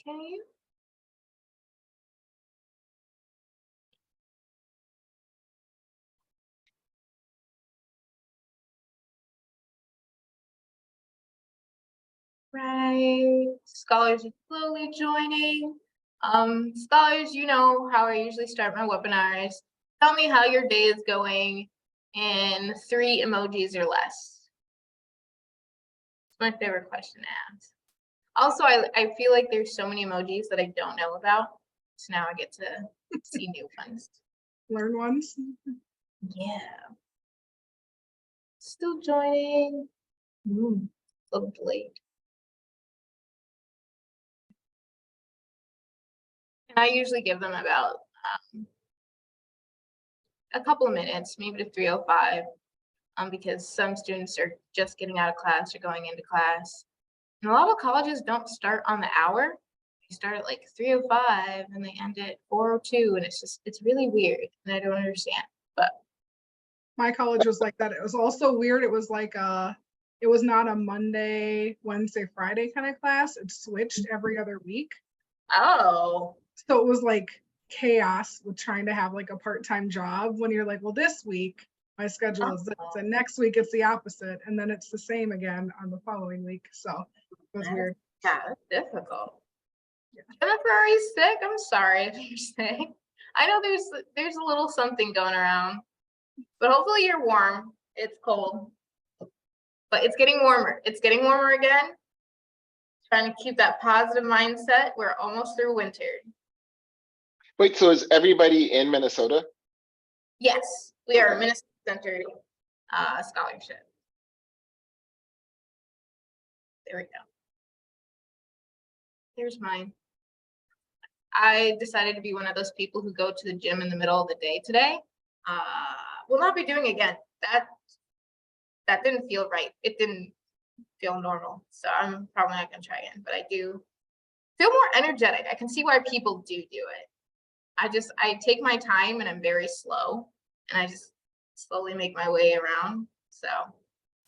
Okay. Right. Scholars are slowly joining. Scholars, you know how I usually start my webinars. Tell me how your day is going in 3 emojis or less. It's my favorite question to ask. Also, I feel like there's so many emojis that I don't know about. So now I get to see new ones. Learn ones. Yeah. Still joining. A little late. And I usually give them about a couple of minutes, maybe to 3:05, because some students are just getting out of class or going into class. And a lot of colleges don't start on the hour. They start at like 3:05 and they end at 4:02, and it's really weird, and I don't understand. But My college was like that. It was also weird. It was like it was not a Monday, Wednesday, Friday kind of class. It switched every other week. oh, So it was like chaos with trying to have like a part-time job when you're like, well, this week my schedule is this, and next week it's the opposite, and then it's the same again on the following week. So it was weird. Yeah, that's difficult. Yeah. Jennifer, are you sick? I'm sorry if you're sick. I know there's a little something going around, but hopefully you're warm. It's cold, but it's getting warmer. It's getting warmer again. Trying to keep that positive mindset. We're almost through winter. Wait, so is everybody in Minnesota? Yes, we are a Minnesota-centered scholarship. There we go. Here's mine. I decided to be one of those people who go to the gym in the middle of the day today. Will not be doing again. That didn't feel right. It didn't feel normal. So I'm probably not gonna try again, but I do feel more energetic. I can see why people do it. I take my time and I'm very slow, and I just slowly make my way around. So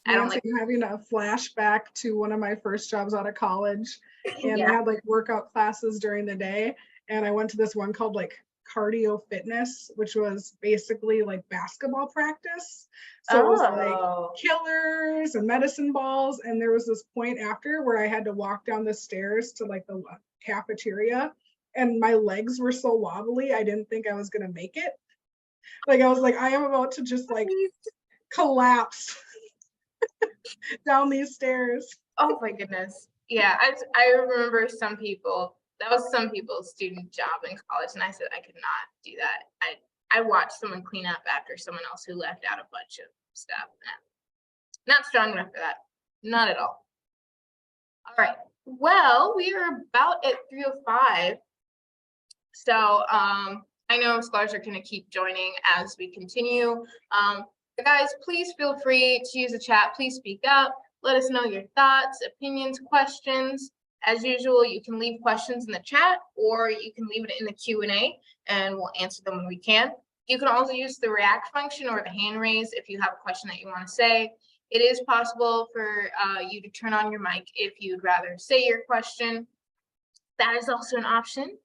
I don't like having a flashback to one of my first jobs out of college, and yeah. I had like workout classes during the day, and I went to this one called like cardio fitness, which was basically like basketball practice. So it was like killers and medicine balls, and there was this point after where I had to walk down the stairs to like the cafeteria, and my legs were so wobbly I didn't think I was gonna make it. Like I was like, I am about to just like collapse down these stairs. Oh my goodness. Yeah, I remember some people, that was some people's student job in college, and I said I could not do that. I watched someone clean up after someone else who left out a bunch of stuff. Not strong enough for that. Not at all. All right. Well, we are about at 3:05. So I know scholars are going to keep joining as we continue. Guys, please feel free to use the chat. Please speak up. Let us know your thoughts, opinions, questions. As usual, you can leave questions in the chat, or you can leave it in the Q&A, and we'll answer them when we can. You can also use the react function or the hand raise if you have a question that you want to say. It is possible for you to turn on your mic if you'd rather say your question. That is also an option.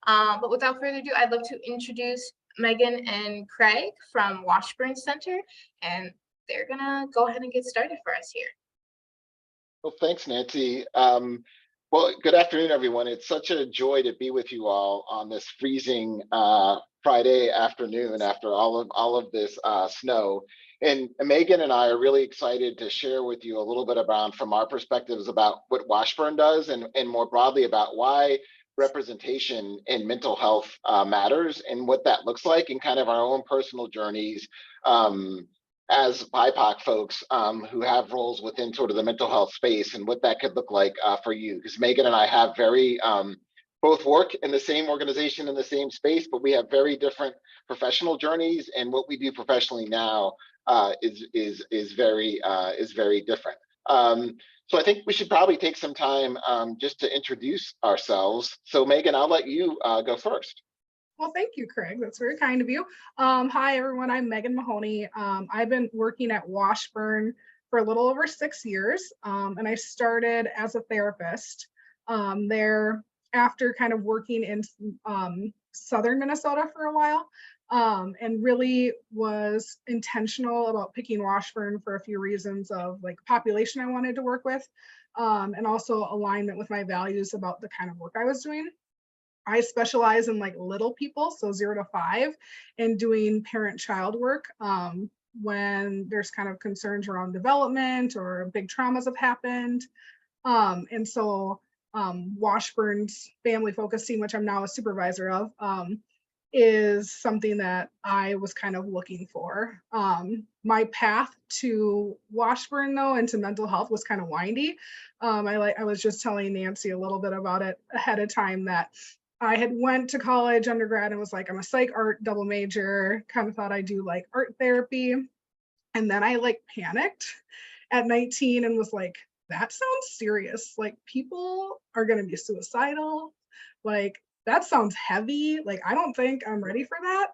But without further ado, I'd love to introduce Megan and Craig from Washburn Center, and they're gonna go ahead and get started for us here. Well, thanks, Nancy. Well, good afternoon, everyone. It's such a joy to be with you all on this freezing Friday afternoon after all of this snow. And Megan and I are really excited to share with you a little bit about, from our perspectives, about what Washburn does, and more broadly about why representation in mental health matters, and what that looks like, and kind of our own personal journeys as BIPOC folks who have roles within sort of the mental health space, and what that could look like for you. Because Megan and I have both work in the same organization, in the same space, but we have very different professional journeys, and what we do professionally now is very different. So I think we should probably take some time just to introduce ourselves. So Megan, I'll let you go first. Well, thank you, Craig. That's very kind of you. Hi, everyone. I'm Megan Mahoney. I've been working at Washburn for a little over 6 years, and I started as a therapist there after kind of working in southern Minnesota for a while, and really was intentional about picking Washburn for a few reasons of like population I wanted to work with, and also alignment with my values about the kind of work I was doing. I specialize in like little people, so 0 to 5, and doing parent-child work when there's kind of concerns around development or big traumas have happened. And so Washburn's family focus team, which I'm now a supervisor of, is something that I was kind of looking for. My path to Washburn, though, and to mental health was kind of windy. I was just telling Nancy a little bit about it ahead of time, that I had went to college undergrad and was like, I'm a psych art double major, kind of thought I'd do like art therapy. And then I like panicked at 19 and was like, that sounds serious. Like people are going to be suicidal. Like that sounds heavy. Like I don't think I'm ready for that.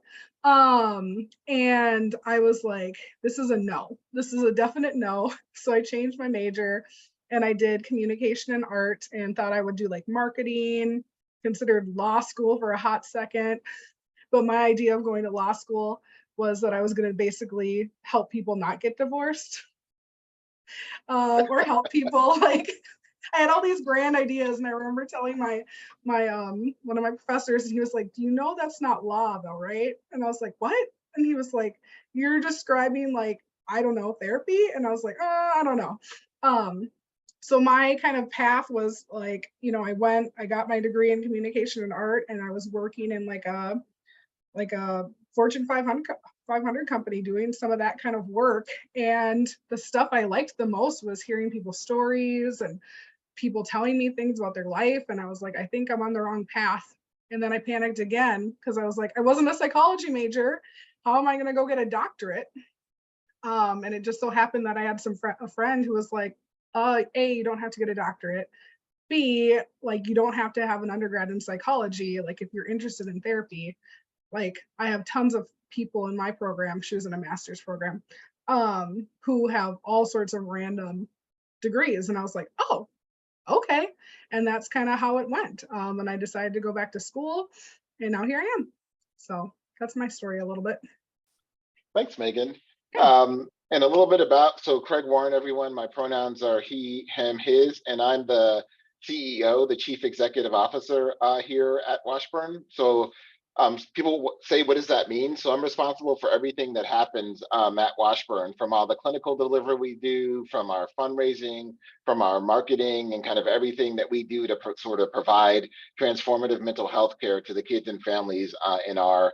And I was like, this is a no. This is a definite no. So I changed my major and I did communication and art and thought I would do like marketing, considered law school for a hot second. But my idea of going to law school was that I was going to basically help people not get divorced, or help people like, I had all these grand ideas. And I remember telling my one of my professors, and he was like, do you know that's not law though, right? And I was like, what? And he was like, you're describing like, I don't know, therapy. And I was like, I don't know. So my kind of path was like, I got my degree in communication and art, and I was working in like a Fortune 500 company doing some of that kind of work. And the stuff I liked the most was hearing people's stories and people telling me things about their life. And I was like, I think I'm on the wrong path. And then I panicked again because I was like, I wasn't a psychology major. How am I going to go get a doctorate? And it just so happened that I had a friend who was like, A, you don't have to get a doctorate. B, like you don't have to have an undergrad in psychology. Like if you're interested in therapy, like I have tons of people in my program, she was in a master's program, who have all sorts of random degrees. And I was like, oh, okay. And that's kind of how it went. And I decided to go back to school, and now here I am. So that's my story a little bit. Thanks, Megan. Yeah. And a little bit about, so Craig Warren, everyone, my pronouns are he, him, his, and I'm the CEO, the Chief Executive Officer here at Washburn. So people say, what does that mean? So I'm responsible for everything that happens at Washburn, from all the clinical delivery we do, from our fundraising, from our marketing, and kind of everything that we do to sort of provide transformative mental health care to the kids and families in our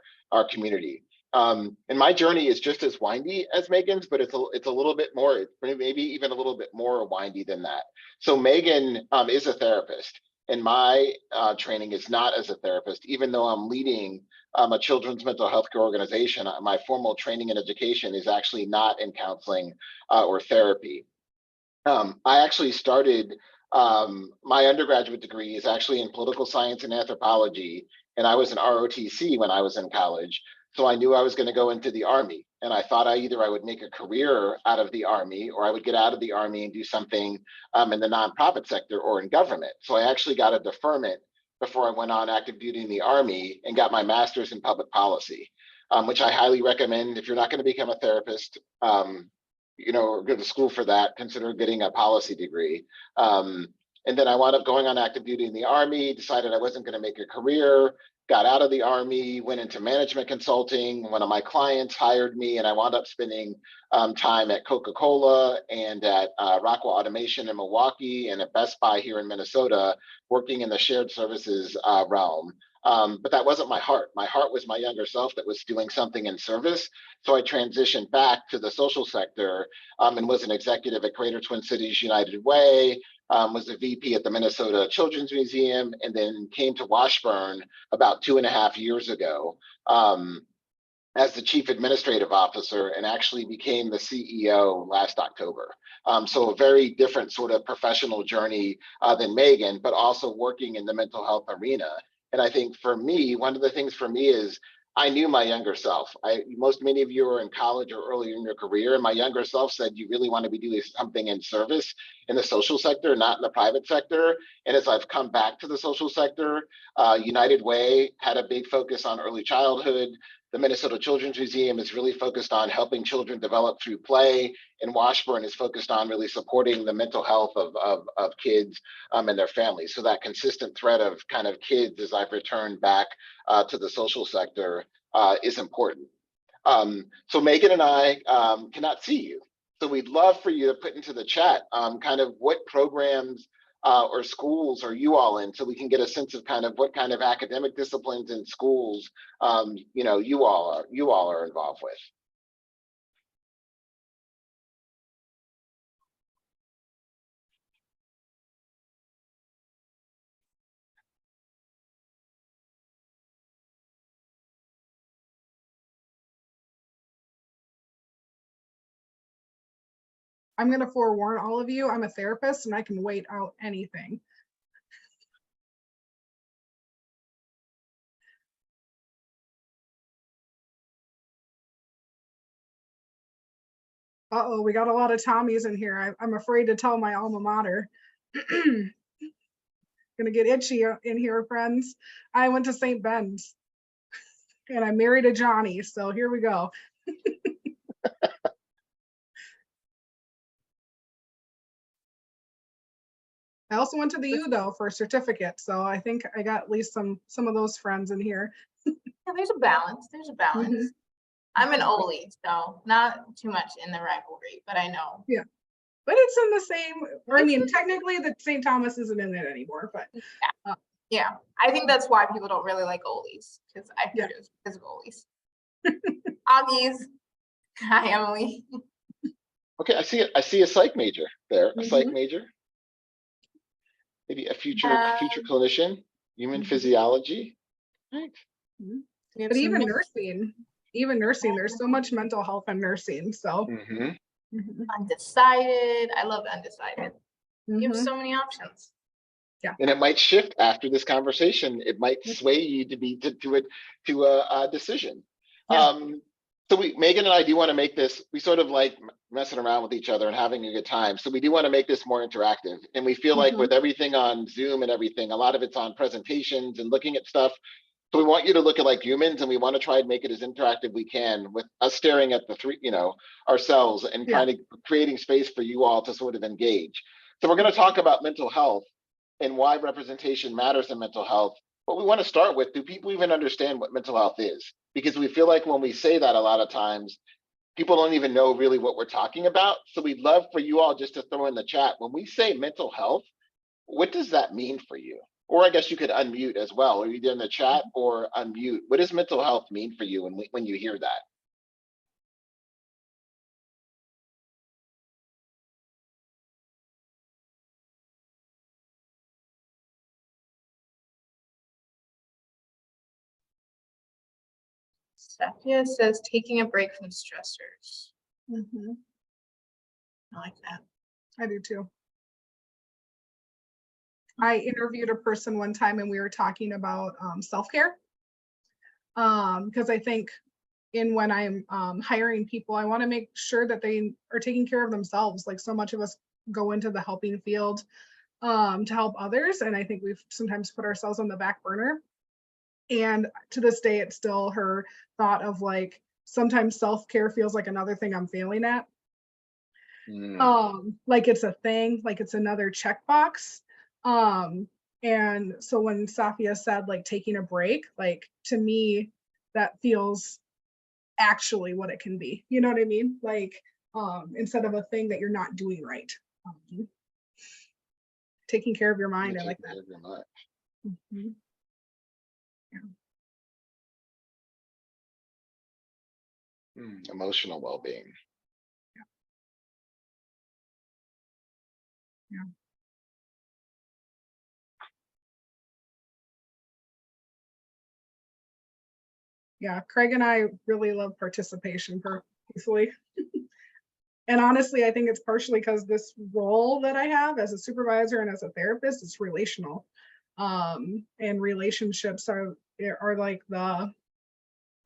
community. And my journey is just as windy as Megan's, but it's a little bit more, maybe even a little bit more windy than that. So Megan is a therapist, and my training is not as a therapist, even though I'm leading a children's mental health care organization. My formal training and education is actually not in counseling or therapy. I actually started, my undergraduate degree is actually in political science and anthropology, and I was an ROTC when I was in college. So I knew I was going to go into the Army, and I thought I would make a career out of the Army, or I would get out of the Army and do something in the nonprofit sector or in government. So I actually got a deferment before I went on active duty in the Army and got my master's in public policy, which I highly recommend. If you're not going to become a therapist, or go to school for that, consider getting a policy degree. And then I wound up going on active duty in the Army, decided I wasn't going to make a career, got out of the Army, went into management consulting. One of my clients hired me, and I wound up spending time at Coca-Cola and at Rockwell Automation in Milwaukee and at Best Buy here in Minnesota, working in the shared services realm. But that wasn't my heart. My heart was my younger self that was doing something in service. So I transitioned back to the social sector and was an executive at Greater Twin Cities United Way, was a VP at the Minnesota Children's Museum, and then came to Washburn about 2.5 years ago as the Chief Administrative Officer, and actually became the CEO last October. So a very different sort of professional journey than Megan, but also working in the mental health arena. And I think for me, one of the things for me is I knew my younger self. Many of you are in college or earlier in your career, and my younger self said, you really want to be doing something in service in the social sector, not in the private sector. And as I've come back to the social sector, United Way had a big focus on early childhood. The Minnesota Children's Museum is really focused on helping children develop through play, and Washburn is focused on really supporting the mental health of kids and their families. So that consistent thread of kind of kids as I've returned back to the social sector is important. So Megan and I cannot see you. So we'd love for you to put into the chat kind of what programs or schools are you all in, so we can get a sense of kind of what kind of academic disciplines and schools you all are involved with. I'm going to forewarn all of you, I'm a therapist and I can wait out anything. Uh-oh, we got a lot of Tommies in here. I'm afraid to tell my alma mater. Gonna get itchy in here, friends. I went to St. Ben's and I married a Johnny, so here we go. I also went to the U though for a certificate, so I think I got at least some of those friends in here. Yeah, there's a balance. There's a balance. Mhm. I'm an oldie, so not too much in the rivalry, but I know. Yeah, but it's in the same. Or I mean, technically, the St. Thomas isn't in it anymore, but Yeah, I think that's why people don't really like oldies, because I heard it was because of oldies. Augies. Hi, Emily. Okay, I see a psych major there, a psych major. Maybe a future clinician, human physiology. Right. But even nursing, there's so much mental health in nursing. So undecided. I love undecided. You have so many options. Yeah. And it might shift after this conversation. It might sway you to a decision. Yeah. So Megan and I do want to make this, we sort of like messing around with each other and having a good time. So we do want to make this more interactive. And we feel like with everything on Zoom and everything, a lot of it's on presentations and looking at stuff. So we want you to look at like humans, and we want to try and make it as interactive we can, with us staring at the three, ourselves, and kind of creating space for you all to sort of engage. So we're going to talk about mental health and why representation matters in mental health. But we want to start with, do people even understand what mental health is? Because we feel like when we say that, a lot of times people don't even know really what we're talking about. So we'd love for you all just to throw in the chat, when we say mental health, what does that mean for you? Or I guess you could unmute as well, or either in the chat or unmute. What does mental health mean for you when you hear that? Safia says taking a break from stressors. I like that. I do too. I interviewed a person one time and we were talking about self-care. Because I think when I'm hiring people, I want to make sure that they are taking care of themselves. Like, so much of us go into the helping field to help others. And I think we've sometimes put ourselves on the back burner. And to this day, it's still her thought of like, sometimes self-care feels like another thing I'm failing at. Like it's a thing, like it's another checkbox. And so when Safia said like taking a break, like to me, that feels actually what it can be. You know what I mean? Like instead of a thing that you're not doing right. Taking care of your mind. I like that. Emotional well-being. Yeah. Yeah, Craig and I really love participation purposely. And honestly, I think it's partially because this role that I have as a supervisor and as a therapist is relational. And relationships are like the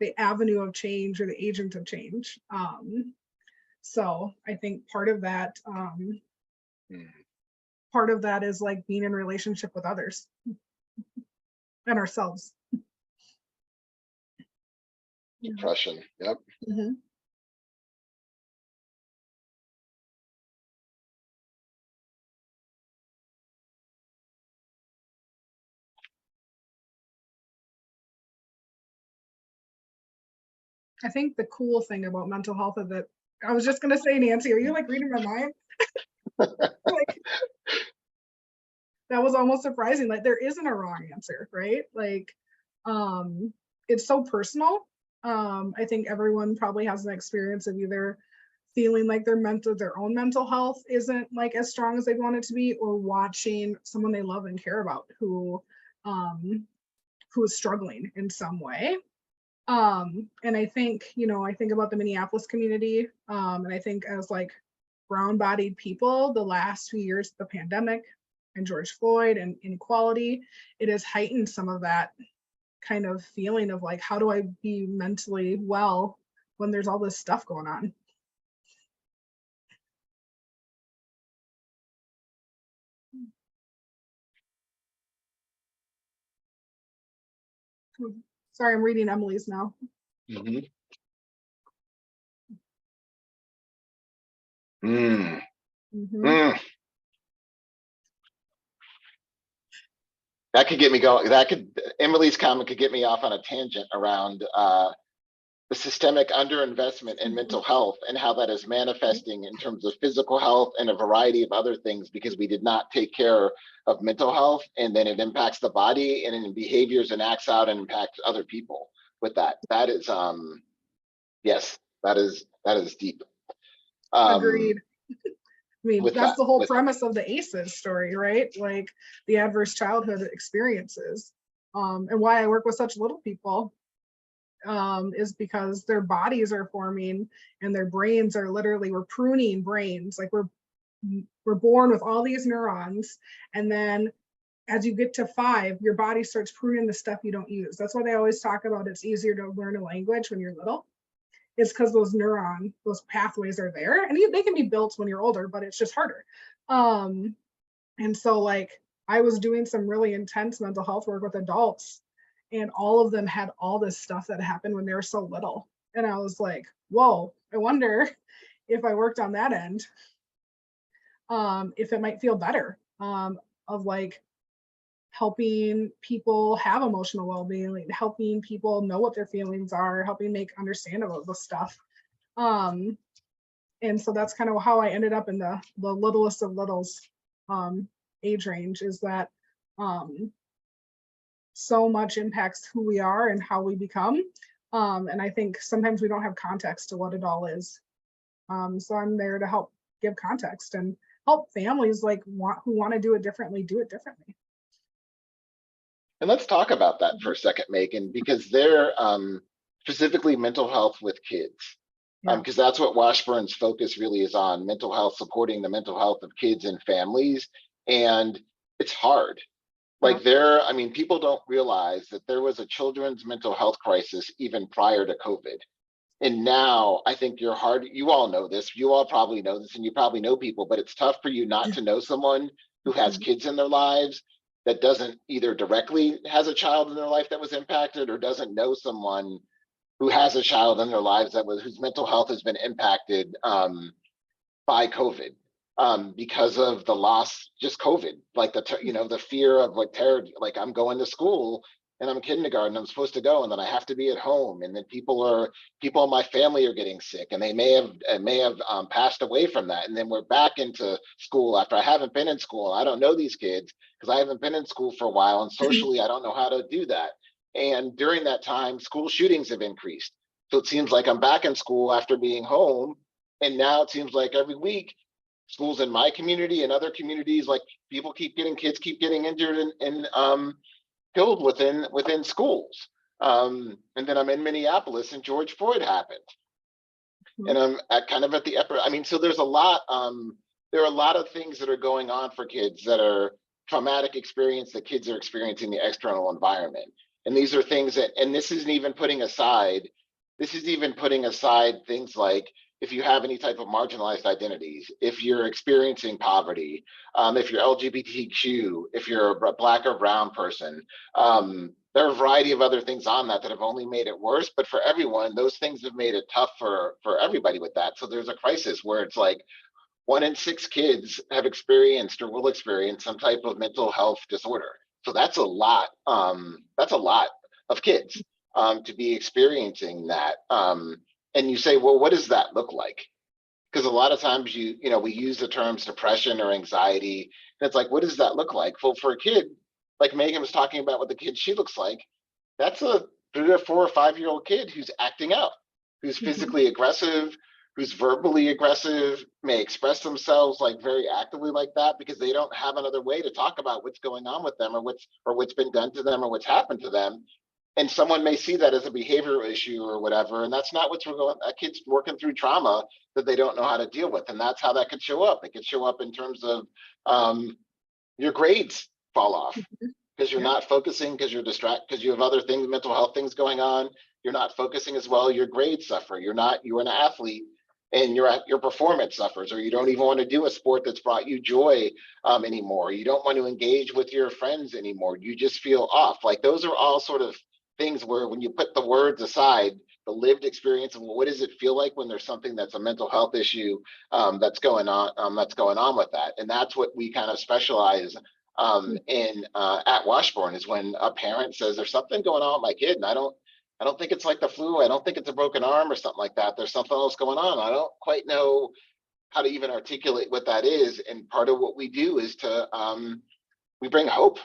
the avenue of change or the agent of change. So I think part of that is like being in relationship with others and ourselves. Depression. Yep. Mm-hmm. I think the cool thing about mental health is that I was just gonna say, Nancy, are you like reading my mind? Like, that was almost surprising. Like there isn't a wrong answer, right? Like, it's so personal. I think everyone probably has an experience of either feeling like their own mental health isn't like as strong as they want it to be, or watching someone they love and care about who is struggling in some way. And I think, I think about the Minneapolis community, and I think as like brown-bodied people, the last few years of the pandemic and George Floyd and inequality, it has heightened some of that kind of feeling of like, how do I be mentally well when there's all this stuff going on? Sorry, I'm reading Emily's now. Mm-hmm. Mm. Mm-hmm. Mm. That could get me going. Emily's comment could get me off on a tangent around the systemic underinvestment in mental health and how that is manifesting in terms of physical health and a variety of other things, because we did not take care of mental health, and then it impacts the body and in behaviors and acts out and impacts other people with that. That is yes, that is deep. Agreed. I mean, that's the whole with premise of the ACEs story, right? Like the adverse childhood experiences. And why I work with such little people is because their bodies are forming and their brains are literally, we're pruning brains. Like we're born with all these neurons, and then as you get to 5, your body starts pruning the stuff you don't use. That's why they always talk about it's easier to learn a language when you're little. It's because those pathways are there, and they can be built when you're older, but it's just harder. And so like I was doing some really intense mental health work with adults, and all of them had all this stuff that happened when they were so little. And I was like, whoa, I wonder if I worked on that end, if it might feel better, of like helping people have emotional well-being, like helping people know what their feelings are, helping make understandable the stuff. And so that's kind of how I ended up in the littlest of littles age range, is that so much impacts who we are and how we become. And I think sometimes we don't have context to what it all is. So I'm there to help give context and help families like who want to do it differently. And let's talk about that for a second, Megan, because they're specifically mental health with kids, because that's what Washburn's focus really is on: mental health, supporting the mental health of kids and families. And it's hard. Like people don't realize that there was a children's mental health crisis even prior to COVID. And now I think you all know this, you all probably know this, and you probably know people, but it's tough for you not to know someone who has kids in their lives that doesn't either directly has a child in their life that was impacted, or doesn't know someone who has a child in their lives whose mental health has been impacted by COVID, because of the loss, just COVID, like the fear of like terror, like I'm going to school and I'm kindergarten, I'm supposed to go, and then I have to be at home, and then people in my family are getting sick, and they may have passed away from that, and then we're back into school after I haven't been in school. I don't know these kids because I haven't been in school for a while, and socially I don't know how to do that. And during that time, school shootings have increased. So it seems like I'm back in school after being home, and now it seems like every week schools in my community and other communities, like kids keep getting injured and killed within schools. And then I'm in Minneapolis and George Floyd happened. And I'm kind of at the so there's a lot, there are a lot of things that are going on for kids that are traumatic experience that kids are experiencing in the external environment. And these are things that, and this isn't even putting aside, things like if you have any type of marginalized identities, if you're experiencing poverty, if you're LGBTQ, if you're a Black or brown person, there are a variety of other things on that have only made it worse. But for everyone, those things have made it tough for everybody with that. So there's a crisis where it's like 1 in 6 kids have experienced or will experience some type of mental health disorder. So that's a lot. That's a lot of kids to be experiencing that. And you say, well, what does that look like? Because a lot of times we use the terms depression or anxiety, and it's like, what does that look like? Well, for a kid, like Megan was talking about what the kid she looks like, that's a 3 or 4 or 5-year-old kid who's acting out, who's physically aggressive, who's verbally aggressive, may express themselves like very actively like that because they don't have another way to talk about what's going on with them or what's been done to them or what's happened to them. And someone may see that as a behavioral issue or whatever, and that's not what's going. A kid's working through trauma that they don't know how to deal with, and that's how that could show up. It could show up in terms of your grades fall off because you're not focusing, because you're distracted, because you have other things, mental health things going on. You're not focusing as well. Your grades suffer. You're an athlete, and your performance suffers, or you don't even want to do a sport that's brought you joy anymore. You don't want to engage with your friends anymore. You just feel off. Like those are all sort of things where when you put the words aside, the lived experience of what does it feel like when there's something that's a mental health issue that's going on with that. And that's what we kind of specialize in at Washburn, is when a parent says there's something going on with my kid and I don't think it's like the flu. I don't think it's a broken arm or something like that. There's something else going on. I don't quite know how to even articulate what that is. And part of what we do is we bring hope,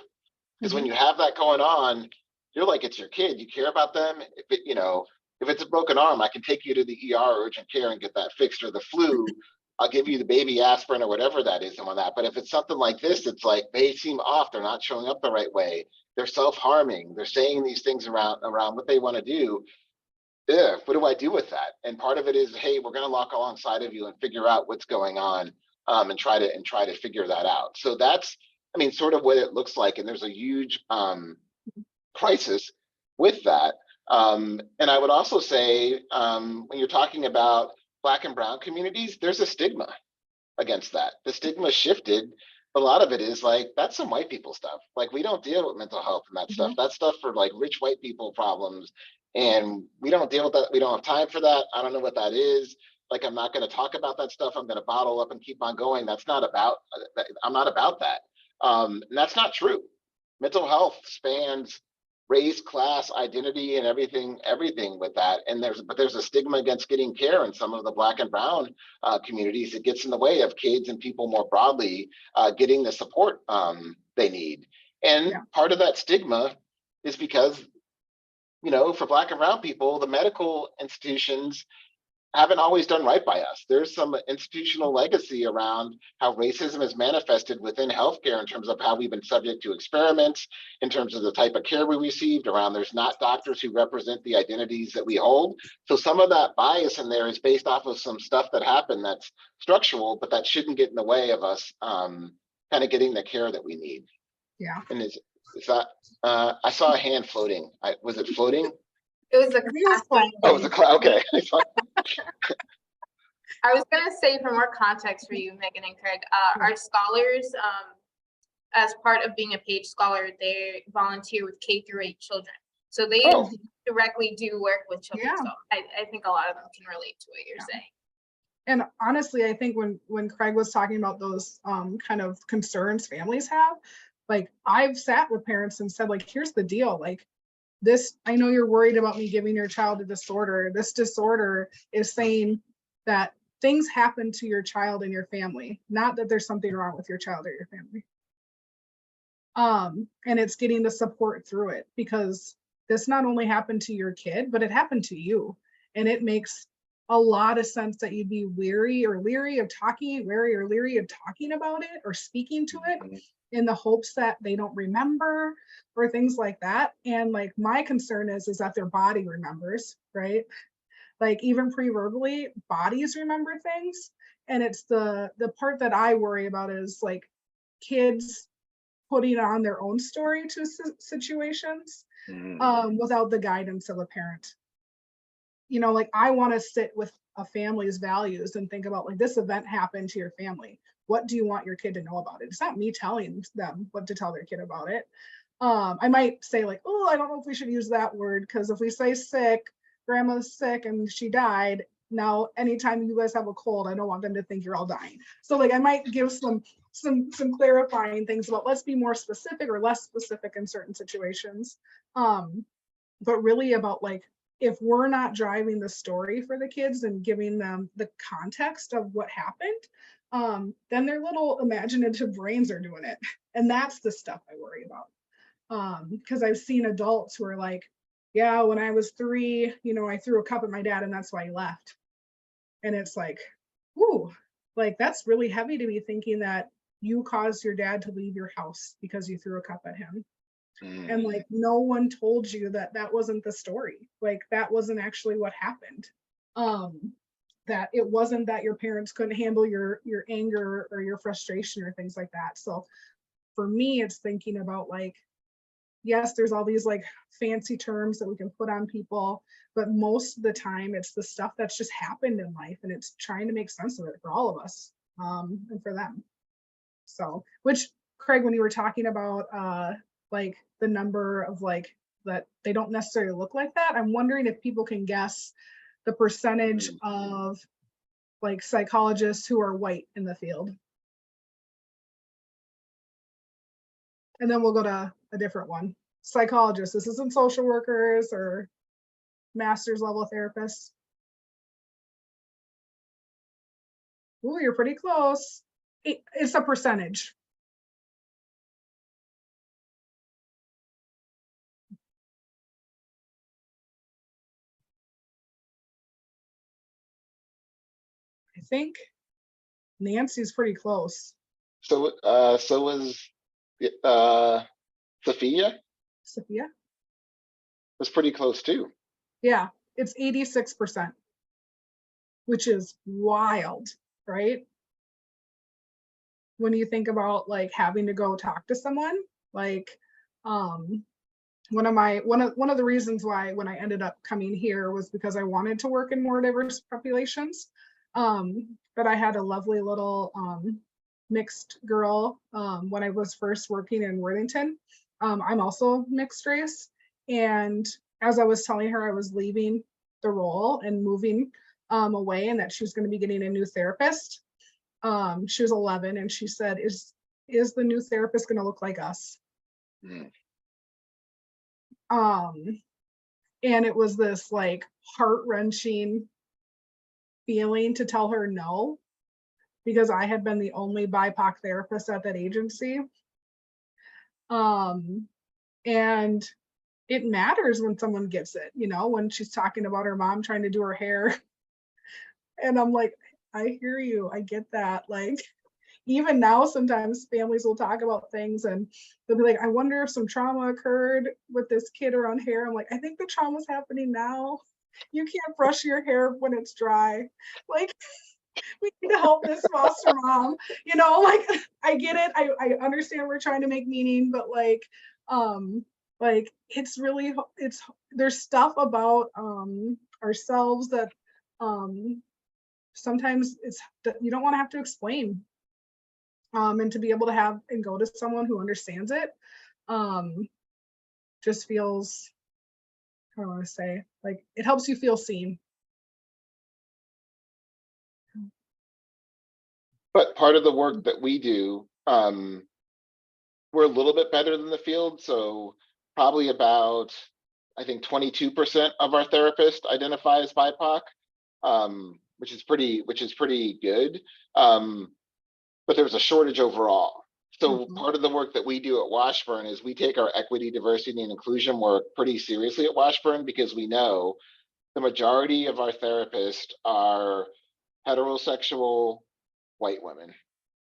because when you have that going on, you're like, it's your kid. You care about them. If it's a broken arm, I can take you to the ER, urgent care, and get that fixed. Or the flu, I'll give you the baby aspirin or whatever that is and all that. But if it's something like this, it's like they seem off. They're not showing up the right way. They're self-harming. They're saying these things around what they want to do. Yeah, what do I do with that? And part of it is, hey, we're going to walk alongside of you and figure out what's going on, and try to figure that out. So that's, sort of what it looks like. And there's a huge crisis with that. And I would also say, when you're talking about Black and brown communities, there's a stigma against that. The stigma shifted. A lot of it is like, that's some white people stuff. Like, we don't deal with mental health and that stuff. That's stuff for like rich white people problems. And we don't deal with that. We don't have time for that. I don't know what that is. Like, I'm not going to talk about that stuff. I'm going to bottle up and keep on going. I'm not about that. And that's not true. Mental health spans race, class, identity, and everything with that. And there's a stigma against getting care in some of the Black and brown communities. It gets in the way of kids and people more broadly getting the support they need. And part of that stigma is because, for Black and brown people, the medical institutions haven't always done right by us. There's some institutional legacy around how racism is manifested within healthcare in terms of how we've been subject to experiments, in terms of the type of care we received, around there's not doctors who represent the identities that we hold. So some of that bias in there is based off of some stuff that happened that's structural, but that shouldn't get in the way of us kind of getting the care that we need. Yeah. And is that, I saw a hand floating. Was it floating? It was a class. Oh, it was a cloud. Okay. I was going to say, for more context for you, Megan and Craig, our scholars, as part of being a paid scholar, they volunteer with K-8 children. So they directly do work with children. So I think a lot of them can relate to what you're saying. And honestly, I think when Craig was talking about those kind of concerns families have, like, I've sat with parents and said, like, here's the deal, like, this, I know you're worried about me giving your child a disorder. This disorder is saying that things happen to your child and your family, not that there's something wrong with your child or your family. And it's getting the support through it, because this not only happened to your kid, but it happened to you. And it makes a lot of sense that you'd be leery or leery of talking about it or speaking to it, in the hopes that they don't remember or things like that. And like, my concern is that their body remembers, right? Like, even pre-verbally, bodies remember things. And it's the part that I worry about is like, kids putting on their own story to situations without the guidance of a parent. You know, like I want to sit with a family's values and think about like this event happened to your family. What do you want your kid to know about it? It's not me telling them what to tell their kid about it. I might say like, oh, I don't know if we should use that word, because if we say sick, grandma's sick and she died, now anytime you guys have a cold, I don't want them to think you're all dying. So like I might give some clarifying things about let's be more specific or less specific in certain situations. But really about like, if we're not driving the story for the kids and giving them the context of what happened, then their little imaginative brains are doing it. And that's the stuff I worry about. Because I've seen adults who are like, yeah, when I was 3, you know, I threw a cup at my dad and that's why he left. And it's like, ooh, like that's really heavy to be thinking that you caused your dad to leave your house because you threw a cup at him. And like no one told you that that wasn't the story. Like that wasn't actually what happened. That it wasn't that your parents couldn't handle your anger or your frustration or things like that. So for me, it's thinking about like, yes, there's all these like fancy terms that we can put on people, but most of the time it's the stuff that's just happened in life, and it's trying to make sense of it for all of us, and for them. So, which Craig, when you were talking about like the number of like that they don't necessarily look like that, I'm wondering if people can guess the percentage of like psychologists who are white in the field. And then we'll go to a different one. Psychologists. This isn't social workers or master's level therapists. Ooh, you're pretty close. It's a percentage. I think Nancy's pretty close. So so was Sophia Sophia? was pretty close too. Yeah, it's 86%, which is wild, right? When you think about like having to go talk to someone, like one of the reasons why when I ended up coming here was because I wanted to work in more diverse populations. But I had a lovely little mixed girl when I was first working in Worthington. I'm also mixed race. And as I was telling her I was leaving the role and moving away, and that she was going to be getting a new therapist, she was 11, and she said, is the new therapist going to look like us? And it was this like heart-wrenching feeling to tell her no, because I had been the only BIPOC therapist at that agency. And it matters when someone gets it, you know, when she's talking about her mom trying to do her hair. And I'm like, I hear you, I get that. Like, even now, sometimes families will talk about things and they'll be like, I wonder if some trauma occurred with this kid around hair. I'm like, I think the trauma's happening now. You can't brush your hair when it's dry. Like, we need to help this foster mom. You know, like, I get it. I understand we're trying to make meaning, but like it's really, there's stuff about ourselves that sometimes you don't want to have to explain. And to be able to have and go to someone who understands it just feels, I don't want to say, like it helps you feel seen. But part of the work that we do, we're a little bit better than the field. So probably about, I think 22% of our therapists identify as BIPOC, which is pretty good. But there's a shortage overall. So part of the work that we do at Washburn is we take our equity, diversity, and inclusion work pretty seriously at Washburn, because we know the majority of our therapists are heterosexual white women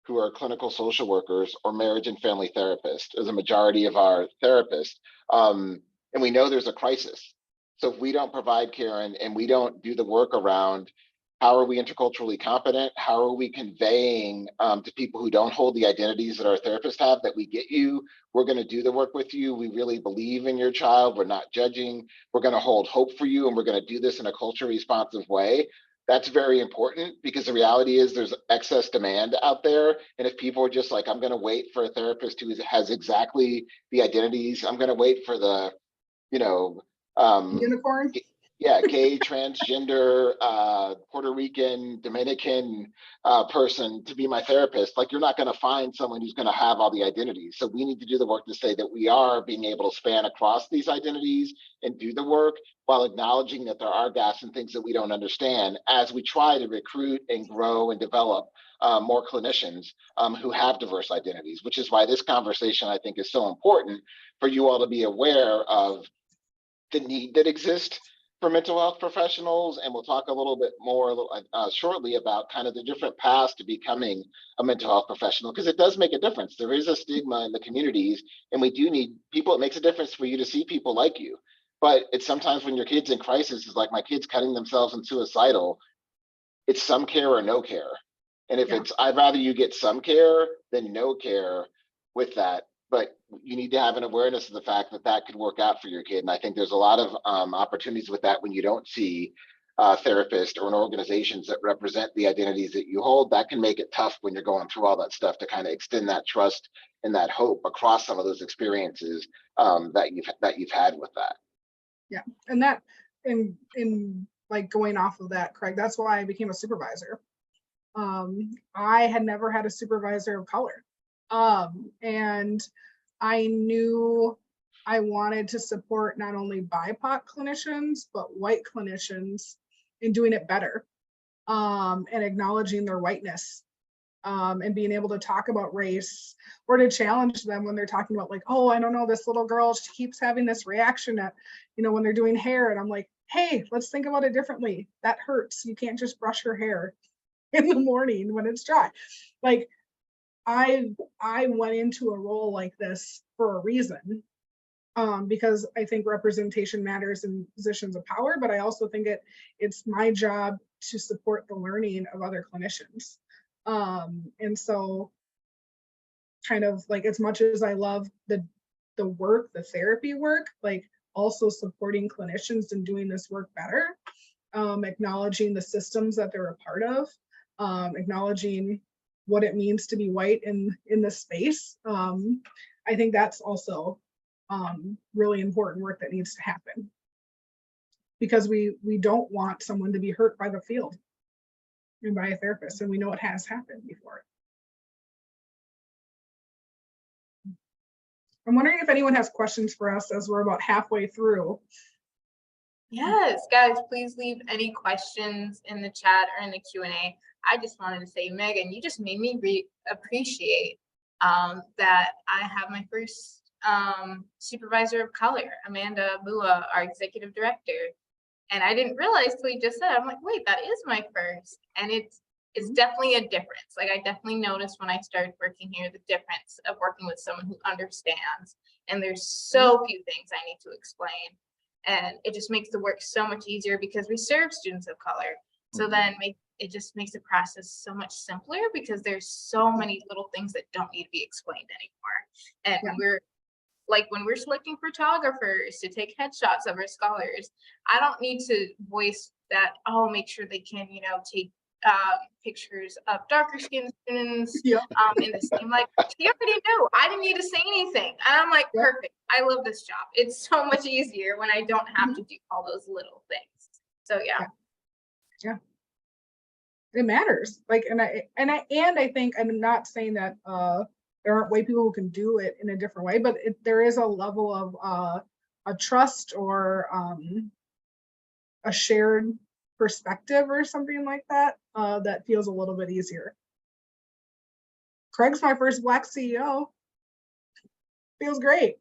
who are clinical social workers or marriage and family therapists as a majority of our therapists. And we know there's a crisis. So if we don't provide care and we don't do the work around How are we interculturally competent? How are we conveying to people who don't hold the identities that our therapists have that we get you? We're going to do the work with you. We really believe in your child. We're not judging. We're going to hold hope for you, and we're going to do this in a culturally responsive way. That's very important, because the reality is there's excess demand out there. And if people are just like, I'm going to wait for a therapist who has exactly the identities, I'm going to wait for the, Unicorn. yeah, gay, transgender, Puerto Rican, Dominican person to be my therapist, like, you're not going to find someone who's going to have all the identities. So we need to do the work to say that we are being able to span across these identities and do the work, while acknowledging that there are gaps and things that we don't understand, as we try to recruit and grow and develop more clinicians who have diverse identities, which is why this conversation, I think, is so important for you all to be aware of the need that exists for mental health professionals. And we'll talk a little bit more shortly about kind of the different paths to becoming a mental health professional, because it does make a difference. There is a stigma in the communities, and we do need people. It makes a difference for you to see people like you. But it's sometimes when your kid's in crisis, is like my kid's cutting themselves and suicidal, it's some care or no care. And if it's, I'd rather you get some care than no care with that. But you need to have an awareness of the fact that that could work out for your kid. And I think there's a lot of opportunities with that when you don't see therapists or organizations that represent the identities that you hold. That can make it tough when you're going through all that stuff to kind of extend that trust and that hope across some of those experiences that you've had with that. Yeah, and that in like going off of that, Craig, that's why I became a supervisor. I had never had a supervisor of color. And I knew I wanted to support not only BIPOC clinicians, but white clinicians in doing it better, and acknowledging their whiteness, and being able to talk about race, or to challenge them when they're talking about, like, oh, I don't know, this little girl, she keeps having this reaction at, when they're doing hair. And I'm like, hey, let's think about it differently. That hurts. You can't just brush her hair in the morning when it's dry. Like, I went into a role like this for a reason, because I think representation matters in positions of power, but I also think it's my job to support the learning of other clinicians. And so, kind of like, as much as I love the work, the therapy work, like, also supporting clinicians and doing this work better, acknowledging the systems that they're a part of, acknowledging what it means to be white in this space. I think that's also really important work that needs to happen, because we don't want someone to be hurt by the field and by a therapist, and we know it has happened before. I'm wondering if anyone has questions for us as we're about halfway through. Yes, guys, please leave any questions in the chat or in the Q&A. I just wanted to say, Megan, you just made me appreciate that I have my first supervisor of color, Amanda Bua, our executive director. And I didn't realize till you just said, I'm like, wait, that is my first. And it's definitely a difference. Like, I definitely noticed when I started working here, the difference of working with someone who understands. And there's so few things I need to explain. And it just makes the work so much easier, because we serve students of color. So then it just makes the process so much simpler, because there's so many little things that don't need to be explained anymore. And when we're selecting photographers to take headshots of our scholars, I don't need to voice that, oh, make sure they can, take pictures of darker skinned students in the same, like, she already knew. I didn't need to say anything. And I'm like, perfect. I love this job. It's so much easier when I don't have to do all those little things. So yeah. It matters. Like, and I think, I'm not saying that there aren't white people who can do it in a different way, but there is a level of a trust or a shared perspective or something like that that feels a little bit easier. Craig's my first Black CEO. Feels great.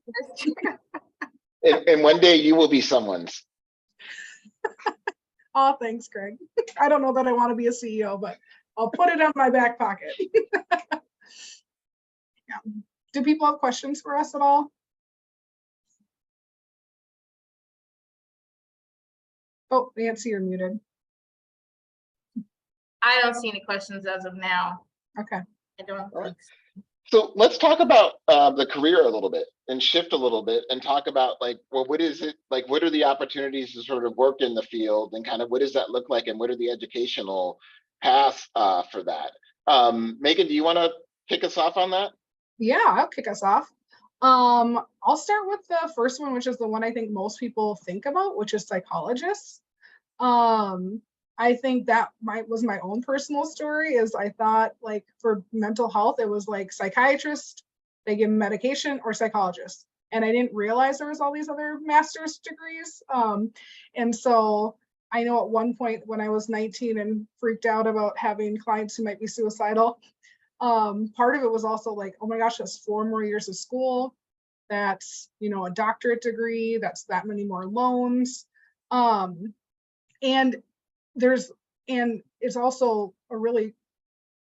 And one day you will be someone's. Oh, thanks, Craig. I don't know that I want to be a CEO, but I'll put it in my back pocket. Yeah. Do people have questions for us at all? Oh, Nancy, you're muted. I don't see any questions as of now. Okay. I don't All right. think so. So let's talk about the career a little bit and shift a little bit and talk about like, well, what is it like? What are the opportunities to sort of work in the field and kind of what does that look like? And what are the educational paths for that? Megan, do you want to kick us off on that? Yeah, I'll kick us off. I'll start with the first one, which is the one I think most people think about, which is psychologists. I think that was my own personal story. Is I thought like for mental health, it was like psychiatrist, they give medication, or psychologist, and I didn't realize there was all these other master's degrees. And so I know at one point when I was 19 and freaked out about having clients who might be suicidal, part of it was also like, oh my gosh, that's 4 more years of school. That's, a doctorate degree. That's that many more loans. And it's also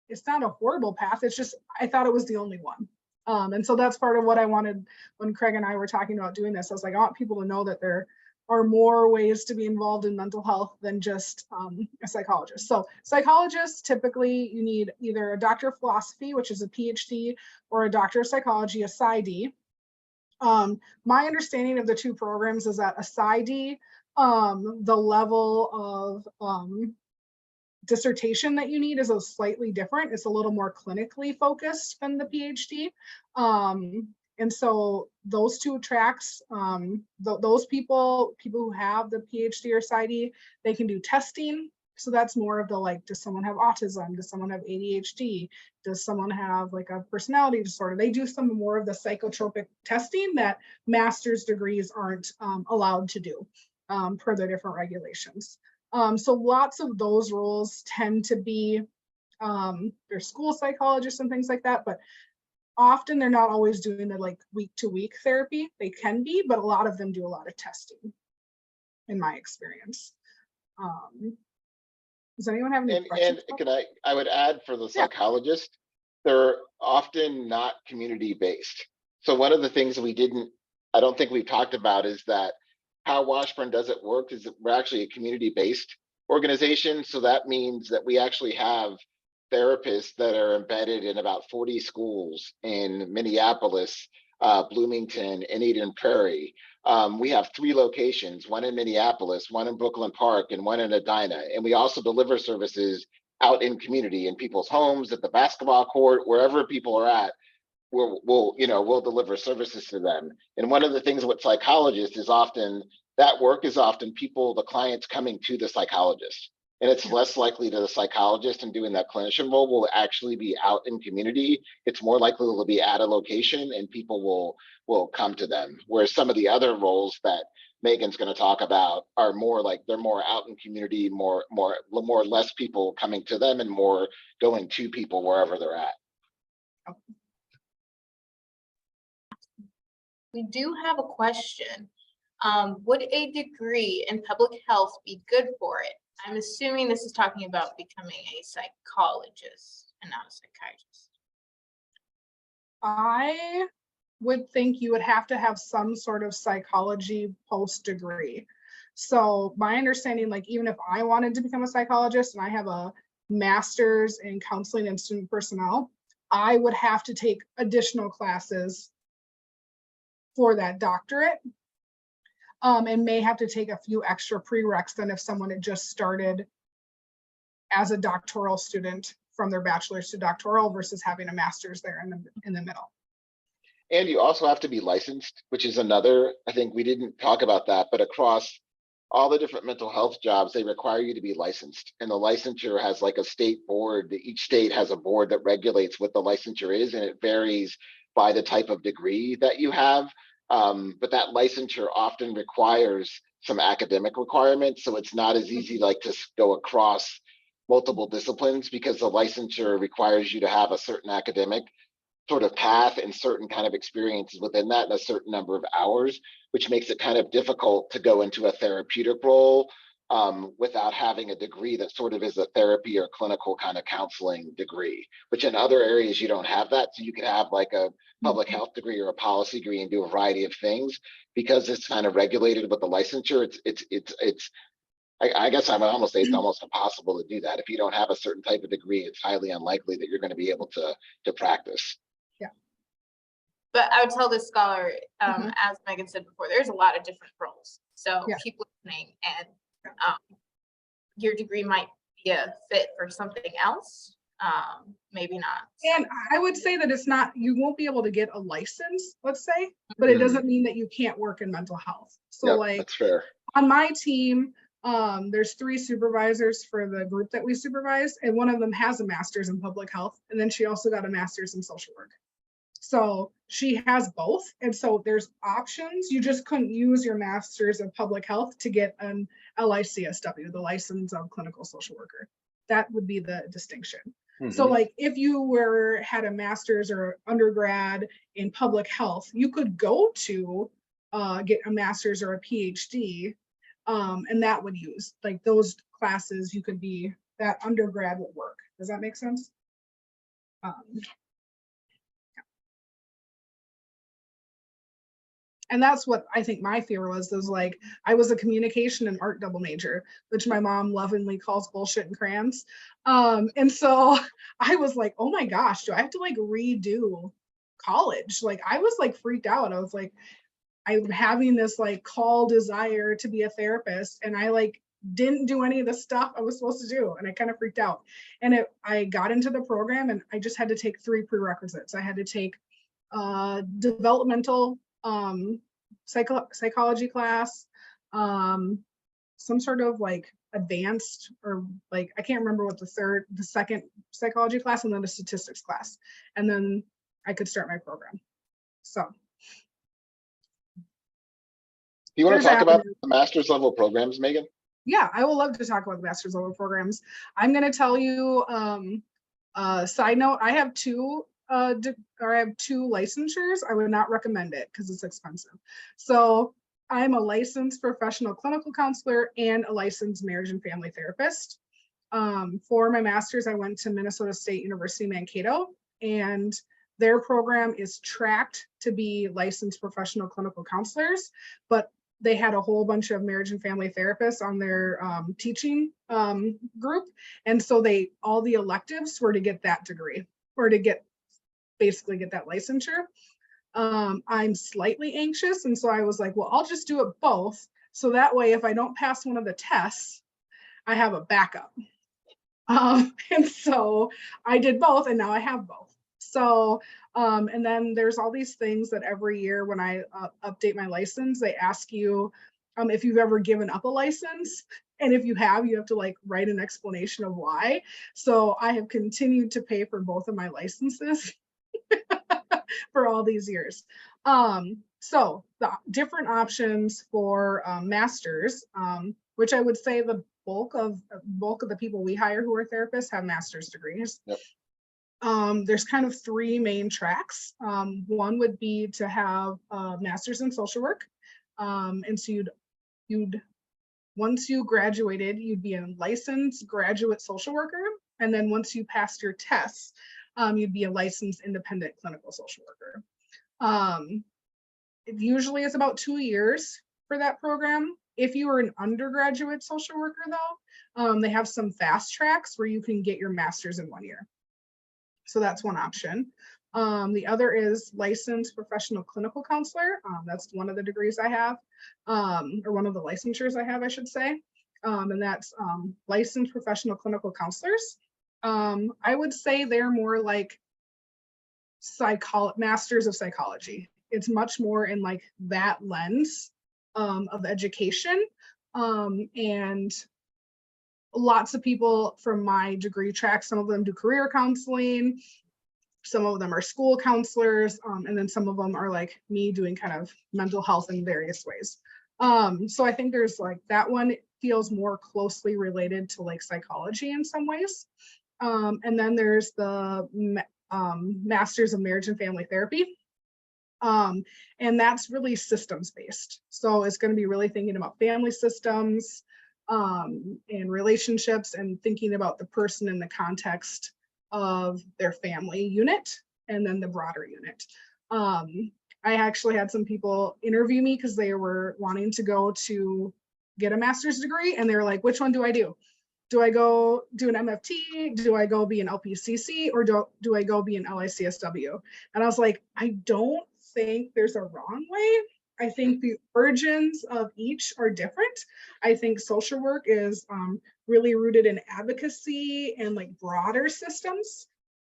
it's not a horrible path. It's just, I thought it was the only one. And so that's part of what I wanted when Craig and I were talking about doing this. I was like, I want people to know that there are more ways to be involved in mental health than just a psychologist. So psychologists, typically you need either a doctor of philosophy, which is a PhD, or a doctor of psychology, a PsyD. My understanding of the two programs is that a PsyD, the level of dissertation that you need is a slightly different. It's a little more clinically focused than the PhD. And so those two tracks, those people who have the PhD or PsyD, they can do testing. So that's more of the like, does someone have autism? Does someone have ADHD? Does someone have like a personality disorder? They do some more of the psychotropic testing that master's degrees aren't allowed to do per the different regulations. So lots of those roles tend to be, they're school psychologists and things like that, but often they're not always doing the like week-to-week therapy. They can be, but a lot of them do a lot of testing, in my experience. Does anyone have any questions? And I would add for the psychologist, they're often not community-based. So one of the things I don't think we've talked about is that how Washburn does it work is that we're actually a community-based organization. So that means that we actually have therapists that are embedded in about 40 schools in Minneapolis, Bloomington, and Eden Prairie. We have 3 locations, one in Minneapolis, one in Brooklyn Park, and one in Edina. And we also deliver services out in community, in people's homes, at the basketball court, wherever people are at. We'll deliver services to them. And one of the things with psychologists is often that work is often the clients coming to the psychologist. And it's less likely to the psychologist and doing that clinician role will actually be out in community. It's more likely they'll be at a location and people will come to them. Whereas some of the other roles that Megan's going to talk about are more like they're more out in community, more less people coming to them and more going to people wherever they're at. We do have a question. Would a degree in public health be good for it? I'm assuming this is talking about becoming a psychologist and not a psychiatrist. I would think you would have to have some sort of psychology post degree. So my understanding, like even if I wanted to become a psychologist and I have a master's in counseling and student personnel, I would have to take additional classes for that doctorate, and may have to take a few extra prereqs than if someone had just started as a doctoral student from their bachelor's to doctoral versus having a master's there in the middle. And you also have to be licensed, which is another, I think we didn't talk about that, but across all the different mental health jobs, they require you to be licensed. And the licensure has like a state board. Each state has a board that regulates what the licensure is, and it varies by the type of degree that you have. But that licensure often requires some academic requirements. So it's not as easy like to go across multiple disciplines because the licensure requires you to have a certain academic sort of path and certain kind of experiences within that and a certain number of hours, which makes it kind of difficult to go into a therapeutic role without having a degree that sort of is a therapy or clinical kind of counseling degree, which in other areas you don't have that. So you could have like a public health degree or a policy degree and do a variety of things because it's kind of regulated with the licensure. I guess I would almost say it's almost impossible to do that. If you don't have a certain type of degree, it's highly unlikely that you're going to be able to practice. But I would tell this scholar, Mhm. as Megan said before, there's a lot of different roles. So Yeah. keep listening, and your degree might be a fit for something else. Maybe not. And I would say that it's not, you won't be able to get a license, let's say, but it doesn't mean that you can't work in mental health. So Yep, like that's fair. on my team, there's 3 supervisors for the group that we supervise, and one of them has a master's in public health, and then she also got a master's in social work. So she has both, and so there's options. You just couldn't use your master's in public health to get an LICSW, the license of clinical social worker. That would be the distinction. So like if you had a master's or undergrad in public health, you could go to get a master's or a PhD, and that would use like those classes. You could be, that undergrad would work. Does that make sense? And that's what I think my fear was like, I was a communication and art double major, which my mom lovingly calls bullshit and crayons. And so I was like, oh my gosh, do I have to like redo college? Like I was like freaked out. I was like, I'm having this like call desire to be a therapist, and I like didn't do any of the stuff I was supposed to do, and I kind of freaked out. And I got into the program, and I just had to take 3 prerequisites. I had to take developmental psychology class, some sort of like advanced, or like I can't remember what the second psychology class, and then a statistics class, and then I could start my program. So Do you want to there's talk about avenues. the master's level programs, Megan? Yeah, I will love to talk about the master's level programs. I'm going to tell you, side note, I have 2 licensures. I would not recommend it because it's expensive. So I'm a licensed professional clinical counselor and a licensed marriage and family therapist. For my master's, I went to Minnesota State University Mankato, and their program is tracked to be licensed professional clinical counselors, but they had a whole bunch of marriage and family therapists on their teaching group. And so all the electives were to get that degree, or to basically get that licensure. I'm slightly anxious. And so I was like, well, I'll just do it both. So that way, if I don't pass one of the tests, I have a backup. And so I did both, and now I have both. So, and then there's all these things that every year when I update my license, they ask you if you've ever given up a license. And if you have to like write an explanation of why. So I have continued to pay for both of my licenses for all these years. So the different options for masters, which I would say the bulk of the people we hire who are therapists have master's degrees. Yep. There's kind of 3 main tracks. One would be to have a master's in social work. And so you'd once you graduated, you'd be a licensed graduate social worker. And then once you passed your tests, you'd be a licensed independent clinical social worker. It usually is about 2 years for that program. If you were an undergraduate social worker though, they have some fast tracks where you can get your master's in 1 year. So that's one option. The other is licensed professional clinical counselor. That's one of the degrees I have, or one of the licensures I have, I should say. And that's licensed professional clinical counselors. I would say they're more like masters of psychology. It's much more in like that lens of education. And lots of people from my degree track, some of them do career counseling, some of them are school counselors, and then some of them are like me doing kind of mental health in various ways. So I think there's like that one feels more closely related to like psychology in some ways. And then there's the Masters of Marriage and Family Therapy. And that's really systems based. So it's going to be really thinking about family systems and relationships, and thinking about the person in the context of their family unit and then the broader unit. I actually had some people interview me because they were wanting to go to get a master's degree, and they're like, which one do I do? Do I go do an MFT? Do I go be an LPCC, or do I go be an LICSW? And I was like, I don't think there's a wrong way. I think the origins of each are different. I think social work is really rooted in advocacy and like broader systems.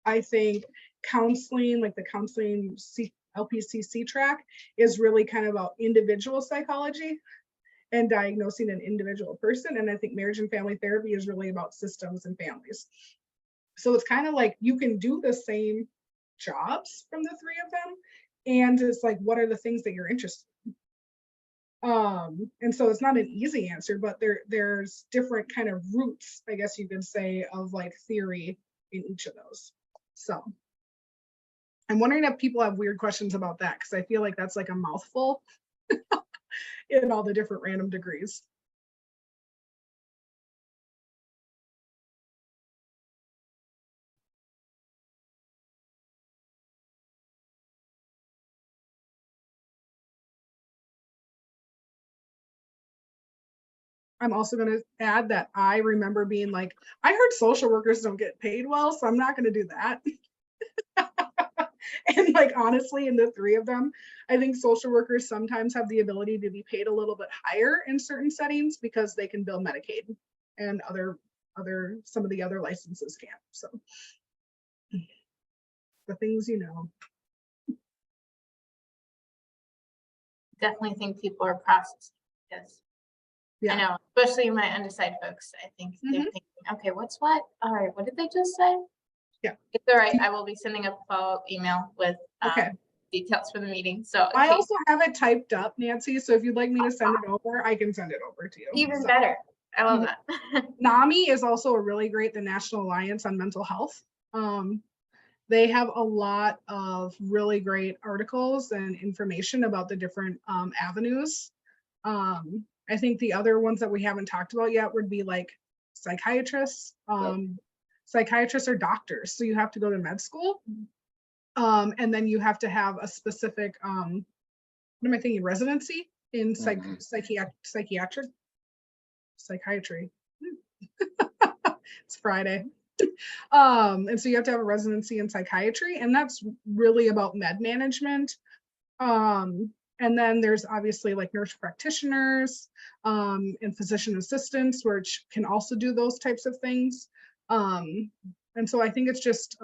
I think counseling, like the counseling LPCC track, is really kind of about individual psychology and diagnosing an individual person. And I think marriage and family therapy is really about systems and families. So it's kind of like you can do the same jobs from the three of them. And it's like, what are the things that you're interested in? And so it's not an easy answer, but there's different kind of roots, I guess you could say, of like theory in each of those. So I'm wondering if people have weird questions about that, because I feel like that's like a mouthful in all the different random degrees. I'm also going to add that I remember being like, I heard social workers don't get paid well, so I'm not going to do that. And like, honestly, in the three of them, I think social workers sometimes have the ability to be paid a little bit higher in certain settings because they can bill Medicaid and some of the other licenses can't. So the things, you know. Definitely think people are processing. Yes. Yeah. I know, especially my undecided folks. I think they're thinking, okay, what's what? All right, what did they just say? Yeah. It's all right. I will be sending a follow-up email with details for the meeting. So I also have it typed up, Nancy. So if you'd like me to send it over, I can send it over to you. Even better. I love that. NAMI is also a really great, the National Alliance on Mental Health. They have a lot of really great articles and information about the different avenues. I think the other ones that we haven't talked about yet would be like psychiatrists. Psychiatrists are doctors, so you have to go to med school. And then you have to have a specific, what am I thinking, residency in psychiatry. It's Friday. And so you have to have a residency in psychiatry, and that's really about med management. And then there's obviously like nurse practitioners and physician assistants, which can also do those types of things. And so I think it's just,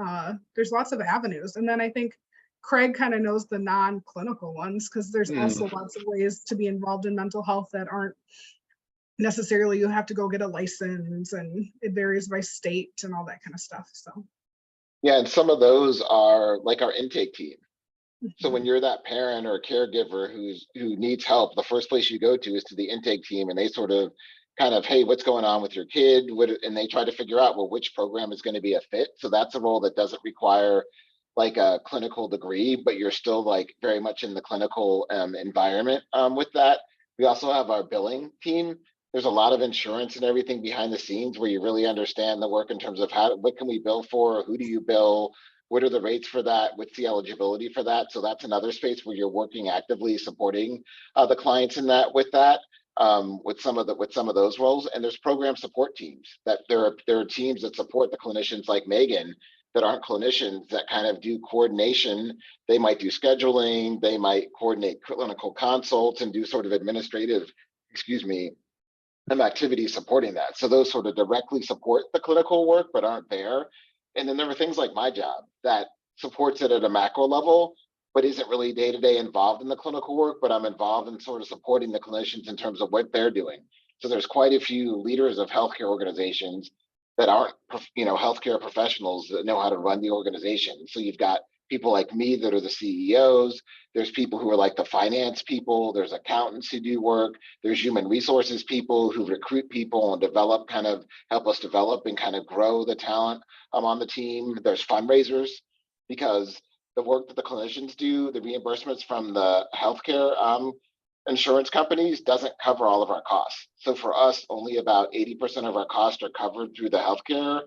there's lots of avenues. And then I think Craig kind of knows the non-clinical ones, because there's also lots of ways to be involved in mental health that aren't necessarily you have to go get a license, and it varies by state and all that kind of stuff. So yeah, and some of those are like our intake team. So when you're that parent or caregiver who needs help, the first place you go to is to the intake team, and they sort of kind of, hey, what's going on with your kid? And they try to figure out, well, which program is going to be a fit. So that's a role that doesn't require like a clinical degree, but you're still like very much in the clinical environment with that. We also have our billing team. There's a lot of insurance and everything behind the scenes where you really understand the work in terms of what can we bill for? Who do you bill? What are the rates for that? What's the eligibility for that? So that's another space where you're working actively supporting the clients in that with some of those roles. And there's program support teams that there are teams that support the clinicians like Megan that aren't clinicians that kind of do coordination. They might do scheduling, they might coordinate clinical consults and do sort of administrative, activities supporting that. So those sort of directly support the clinical work but aren't there. And then there are things like my job that supports it at a macro level, but isn't really day-to-day involved in the clinical work, but I'm involved in sort of supporting the clinicians in terms of what they're doing. So there's quite a few leaders of healthcare organizations that aren't, healthcare professionals that know how to run the organization. So you've got people like me that are the CEOs. There's people who are like the finance people. There's accountants who do work. There's human resources people who recruit people and help us develop and kind of grow the talent on the team. There's fundraisers, because the work that the clinicians do, the reimbursements from the healthcare insurance companies doesn't cover all of our costs. So for us, only about 80% of our costs are covered through the healthcare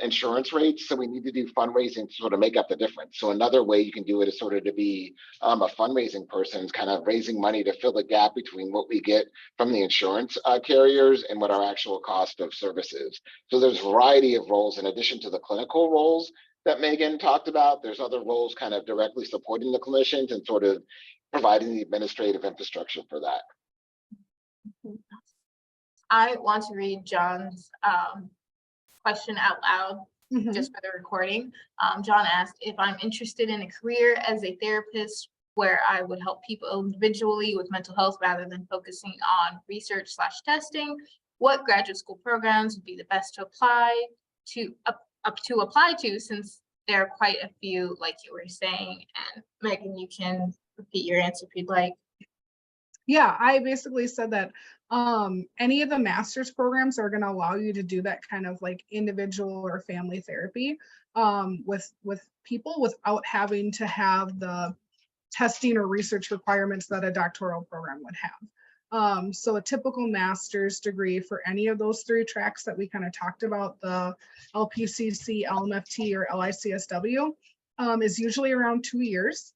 insurance rates. So we need to do fundraising to sort of make up the difference. So another way you can do it is sort of to be a fundraising person, is kind of raising money to fill the gap between what we get from the insurance carriers and what our actual cost of service is. So there's a variety of roles in addition to the clinical roles that Megan talked about. There's other roles kind of directly supporting the clinicians and sort of providing the administrative infrastructure for that. I want to read John's question out loud just for the recording. John asked if I'm interested in a career as a therapist where I would help people individually with mental health rather than focusing on research/testing. What graduate school programs would be the best to apply to since there are quite a few, like you were saying. And Megan, you can repeat your answer if you'd like. Yeah, I basically said that any of the master's programs are going to allow you to do that kind of like individual or family therapy with people without having to have the testing or research requirements that a doctoral program would have. So a typical master's degree for any of those three tracks that we kind of talked about, the LPCC, LMFT, or LICSW, is usually around 2 years.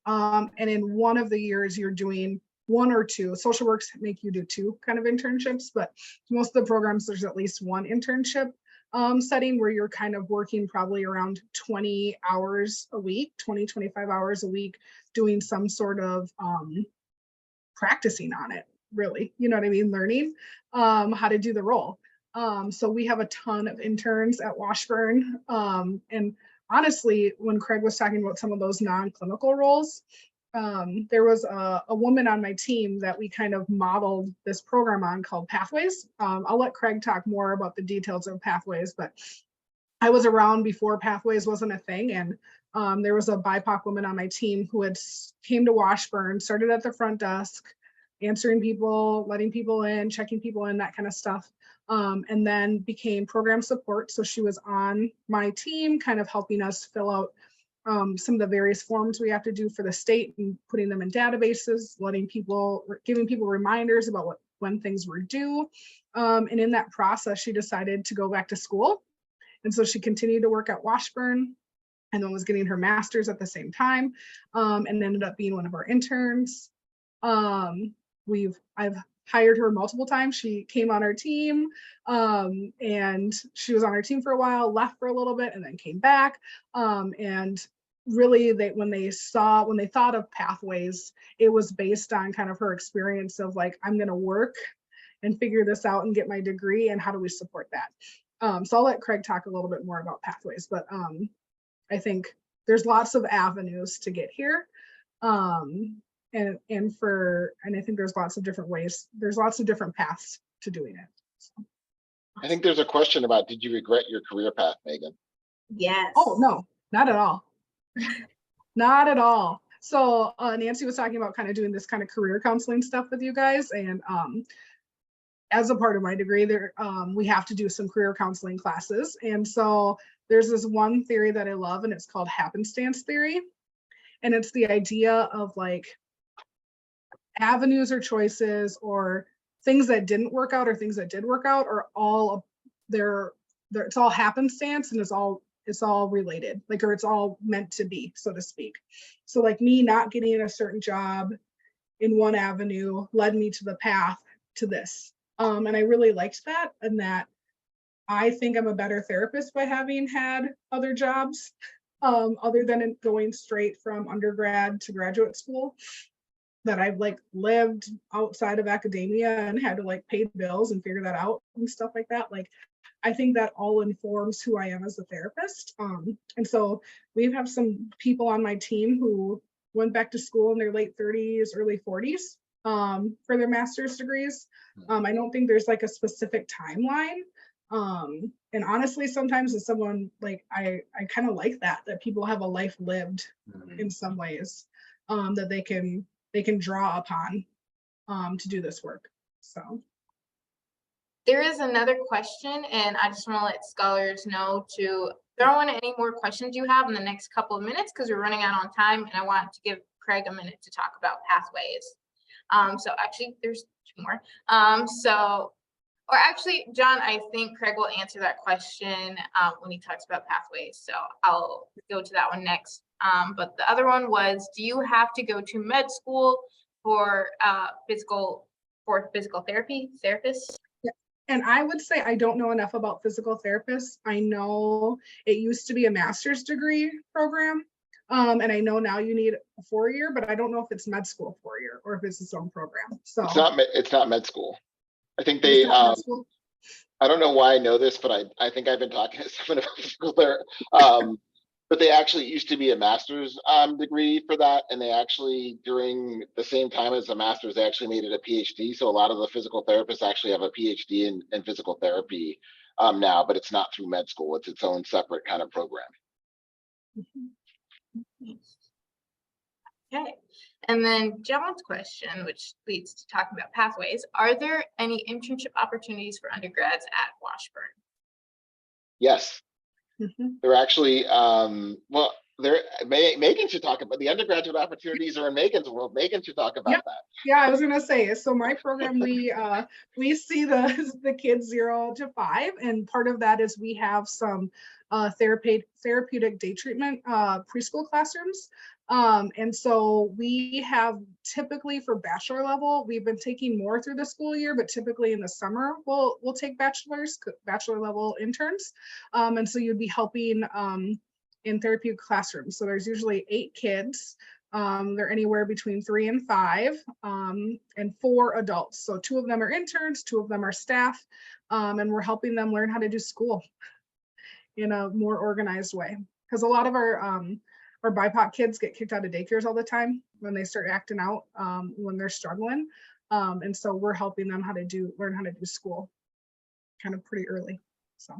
And in one of the years, you're doing one or two. Social works make you do two kind of internships, but most of the programs, there's at least one internship setting where you're kind of working probably around 20 hours a week, 20, 25 hours a week, doing some sort of practicing on it, really, you know what I mean? Learning how to do the role. So we have a ton of interns at Washburn. And honestly, when Craig was talking about some of those non-clinical roles, there was a woman on my team that we kind of modeled this program on called Pathways. I'll let Craig talk more about the details of Pathways, but I was around before Pathways wasn't a thing. And there was a BIPOC woman on my team who had came to Washburn, started at the front desk, answering people, letting people in, checking people in, that kind of stuff. And then became program support. So she was on my team, kind of helping us fill out some of the various forms we have to do for the state and putting them in databases, giving people reminders about when things were due. And in that process, she decided to go back to school. And so she continued to work at Washburn and then was getting her master's at the same time, and ended up being one of our interns. I've hired her multiple times. She came on our team, and she was on our team for a while, left for a little bit, and then came back. And really, when they thought of Pathways, it was based on kind of her experience of like, I'm going to work and figure this out and get my degree, and how do we support that? So I'll let Craig talk a little bit more about Pathways, but I think there's lots of avenues to get here. And I think there's lots of different ways. There's lots of different paths to doing it. So. I think there's a question about, did you regret your career path, Megan? Yes. Oh, no, not at all. Not at all. So Nancy was talking about kind of doing this kind of career counseling stuff with you guys. And as a part of my degree, there we have to do some career counseling classes. And so there's this one theory that I love, and it's called happenstance theory. And it's the idea of like avenues or choices or things that didn't work out or things that did work out are all it's all happenstance, and it's all related, like, or it's all meant to be, so to speak. So like me not getting a certain job in one avenue led me to the path to this. And I really liked that, and that I think I'm a better therapist by having had other jobs, other than going straight from undergrad to graduate school, that I've like lived outside of academia and had to like pay bills and figure that out and stuff like that. Like, I think that all informs who I am as a therapist. And so we have some people on my team who went back to school in their late 30s, early 40s for their master's degrees. I don't think there's like a specific timeline. And honestly, sometimes as someone like, I kind of like that people have a life lived in some ways, that they can draw upon to do this work. So. There is another question, and I just want to let scholars know to throw in any more questions you have in the next couple of minutes, because we're running out on time, and I want to give Craig a minute to talk about Pathways. So actually, there's two more. So Or actually, John, I think Craig will answer that question when he talks about pathways. So I'll go to that one next. But the other one was, do you have to go to med school for physical therapy therapists? And I would say I don't know enough about physical therapists. I know it used to be a master's degree program. And I know now you need a 4-year, but I don't know if it's med school 4-year or if it's its own program. So It's not med school. I think it's they, not med school. I don't know why I know this, but I think I've been talking to someone about physical therapy. But they actually used to be a master's degree for that. And they actually, during the same time as the master's, they actually made it a PhD. So a lot of the physical therapists actually have a PhD in physical therapy now, but it's not through med school. It's its own separate kind of program. Okay. And then John's question, which leads to talking about pathways, are there any internship opportunities for undergrads at Washburn? Yes, Mhm. they're actually, well, Megan should talk about the undergraduate opportunities are in Megan's world. Megan should talk about Yep. that. Yeah, I was gonna say, so my program, we see the kids 0 to 5, and part of that is we have some therapeutic day treatment preschool classrooms. And so we have typically for bachelor level, we've been taking more through the school year, but typically in the summer we'll take bachelor level interns. And so you'd be helping in therapeutic classrooms. So there's usually 8 kids. They're anywhere between 3 and 5, and 4 adults. So 2 of them are interns, 2 of them are staff, and we're helping them learn how to do school in a more organized way. Because a lot of our BIPOC kids get kicked out of daycares all the time when they start acting out, when they're struggling. And so we're helping them learn how to do school kind of pretty early. So.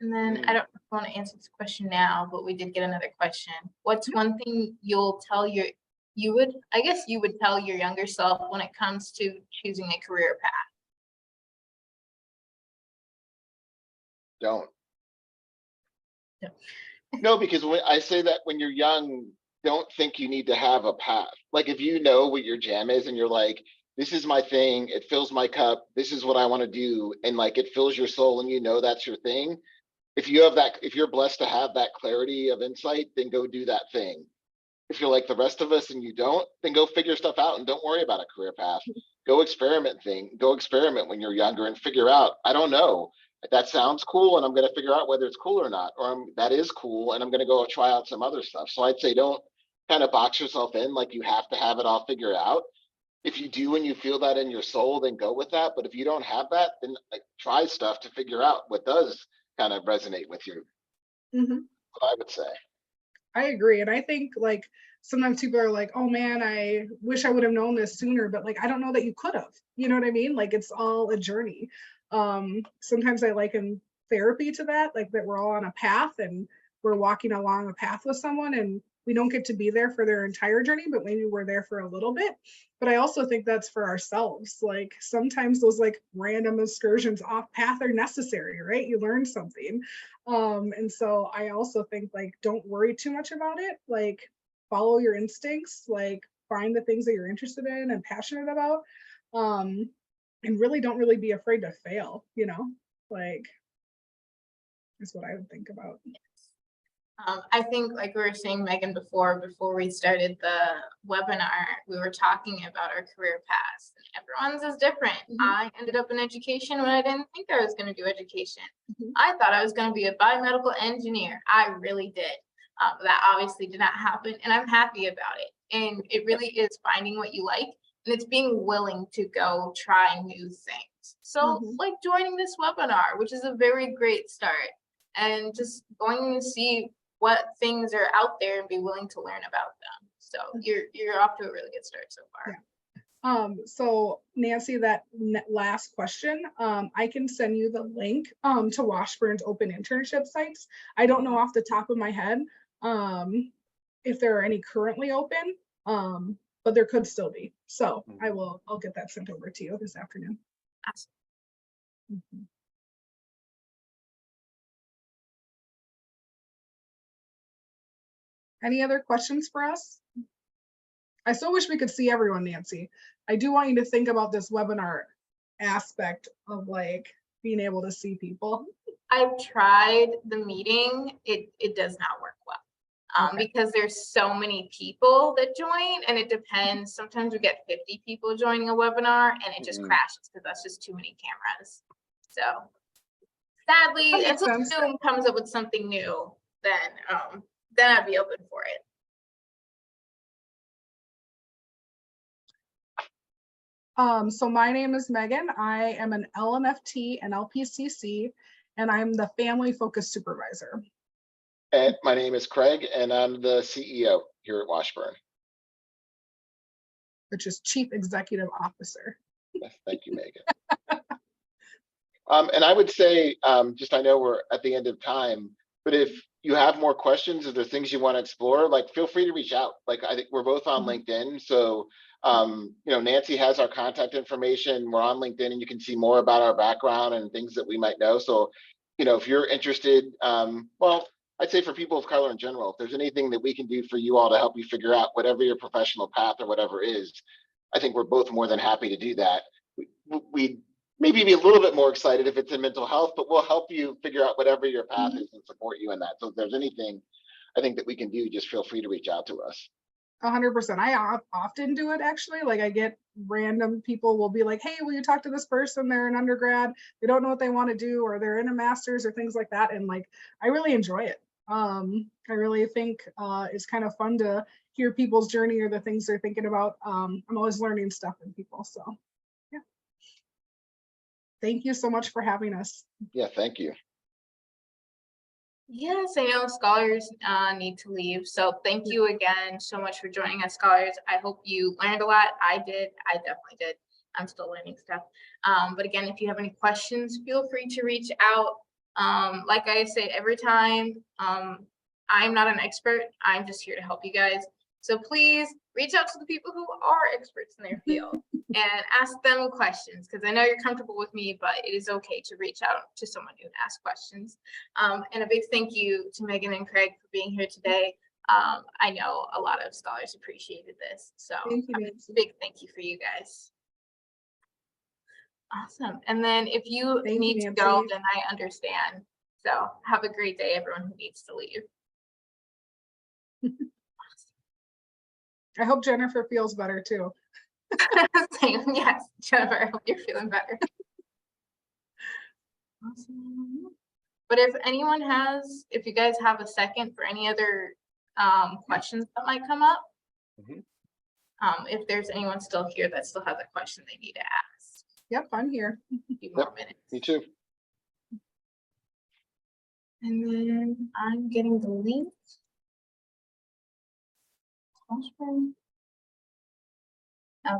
And then I don't want to answer this question now, but we did get another question. What's one thing you'll tell you would tell your younger self when it comes to choosing a career path? Don't. No. No, because when I say that when you're young, don't think you need to have a path. Like if you know what your jam is and you're like, this is my thing, it fills my cup, this is what I want to do, and like it fills your soul and you know that's your thing. If you're blessed to have that clarity of insight, then go do that thing. If you're like the rest of us and you don't, then go figure stuff out and don't worry about a career path. Go experiment when you're younger and figure out, I don't know, that sounds cool and I'm going to figure out whether it's cool or not, or that is cool and I'm going to go try out some other stuff. So I'd say don't kind of box yourself in like you have to have it all figured out. If you do and you feel that in your soul, then go with that. But if you don't have that, then like, try stuff to figure out what does kind of resonate with you. Mm-hmm. I would say. I agree. And I think like sometimes people are like, oh man, I wish I would have known this sooner, but like I don't know that you could have. You know what I mean? Like it's all a journey. Sometimes I liken therapy to that, like that we're all on a path and we're walking along a path with someone and we don't get to be there for their entire journey, but maybe we're there for a little bit. But I also think that's for ourselves. Like sometimes those like random excursions off path are necessary, right? You learn something. And so I also think like don't worry too much about it. Like follow your instincts, like find the things that you're interested in and passionate about. And really don't really be afraid to fail, you know, like is what I would think about. I think like we were saying, Megan, before we started the webinar, we were talking about our career paths. Everyone's is different. I ended up in education when I didn't think I was going to do education. I thought I was going to be a biomedical engineer. I really did. That obviously did not happen, and I'm happy about it. And it really is finding what you like, and it's being willing to go try new things. So like joining this webinar, which is a very great start, and just going to see what things are out there and be willing to learn about them. So you're off to a really good start so far. Yeah. So Nancy, that last question, I can send you the link to Washburn's open internship sites. I don't know off the top of my head if there are any currently open, but there could still be. So I'll get that sent over to you this afternoon. Awesome. Any other questions for us? I still wish we could see everyone, Nancy. I do want you to think about this webinar aspect of like being able to see people. I've tried the meeting. It does not work well. Okay. Because there's so many people that join, and it depends. Sometimes we get 50 people joining a webinar and it just crashes because that's just too many cameras. So sadly, That makes until sense. Zoom comes up with something new, then I'd be open for it. So my name is Megan. I am an LMFT and LPCC, and I'm the family focus supervisor. And my name is Craig, and I'm the CEO here at Washburn. Which is Chief Executive Officer. Yes, thank you, Megan. And I would say, just I know we're at the end of time, but if you have more questions, if there's things you want to explore, like feel free to reach out. Like I think we're both on LinkedIn, so Nancy has our contact information. We're on LinkedIn, and you can see more about our background and things that we might know. So, if you're interested, well, I'd say for people of color in general, if there's anything that we can do for you all to help you figure out whatever your professional path or whatever is, I think we're both more than happy to do that. We maybe be a little bit more excited if it's in mental health, but we'll help you figure out whatever your path is and support you in that. So if there's anything I think that we can do, just feel free to reach out to us. 100%. I often do it actually. Like I get random people will be like, hey, will you talk to this person? They're an undergrad. They don't know what they want to do, or they're in a master's or things like that. And like, I really enjoy it. I really think it's kind of fun to hear people's journey or the things they're thinking about. I'm always learning stuff from people. So yeah. Thank you so much for having us. Yeah, thank you. Yes, I know scholars need to leave. So thank you again so much for joining us, scholars. I hope you learned a lot. I did. I definitely did. I'm still learning stuff. But again, if you have any questions, feel free to reach out. Like I say every time, I'm not an expert. I'm just here to help you guys. So please reach out to the people who are experts in their field and ask them questions, because I know you're comfortable with me, but it is okay to reach out to someone who asks questions. And a big thank you to Megan and Craig for being here today. I know a lot of scholars appreciated this. So Thank you, a big thank you for you guys. Awesome. And then if you need to go, then I understand. So have a great day, everyone who needs to leave. I hope Jennifer feels better too. Same. Yes, Jennifer, I hope you're feeling better. Awesome. But if anyone has, if you guys have a second for any other questions that might come up, if there's anyone still here that still has a question they need to ask. Yep, I'm here. A few more minutes. Me too. And then I'm getting the link. Washburn. Okay.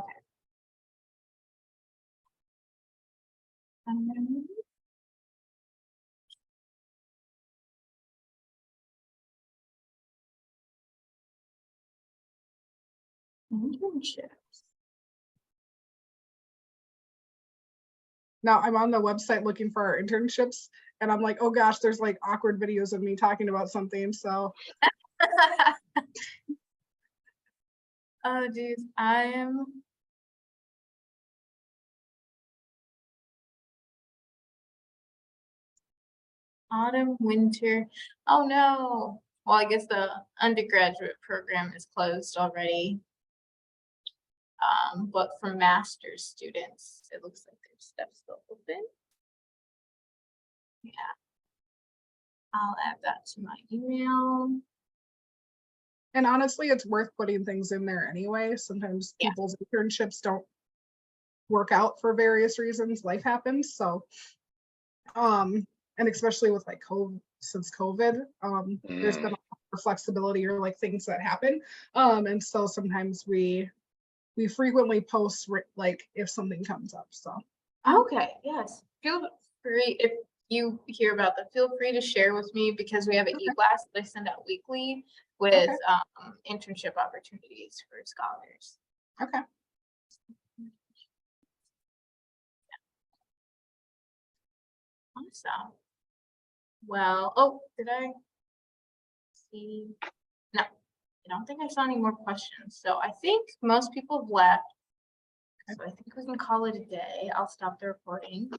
Internships. Now I'm on the website looking for our internships, and I'm like, oh gosh, there's like awkward videos of me talking about something. So oh geez, I am autumn, winter. Oh no. Well, I guess the undergraduate program is closed already. But for master's students, it looks like there's stuff still open. Yeah. I'll add that to my email. And honestly, it's worth putting things in there anyway. Sometimes people's internships don't work out for various reasons. Life happens. So, and especially with like COVID, since COVID, there's been a lot of flexibility or like things that happen. And so sometimes we frequently post like if something comes up. So. Okay. Yes. Feel free if you hear about that. Feel free to share with me, because we have an e-blast that I send out weekly with internship opportunities for scholars. Okay. Awesome. Well, oh, did I see? No. I don't think I saw any more questions. So I think most people have left. So I think we can call it a day. I'll stop the recording.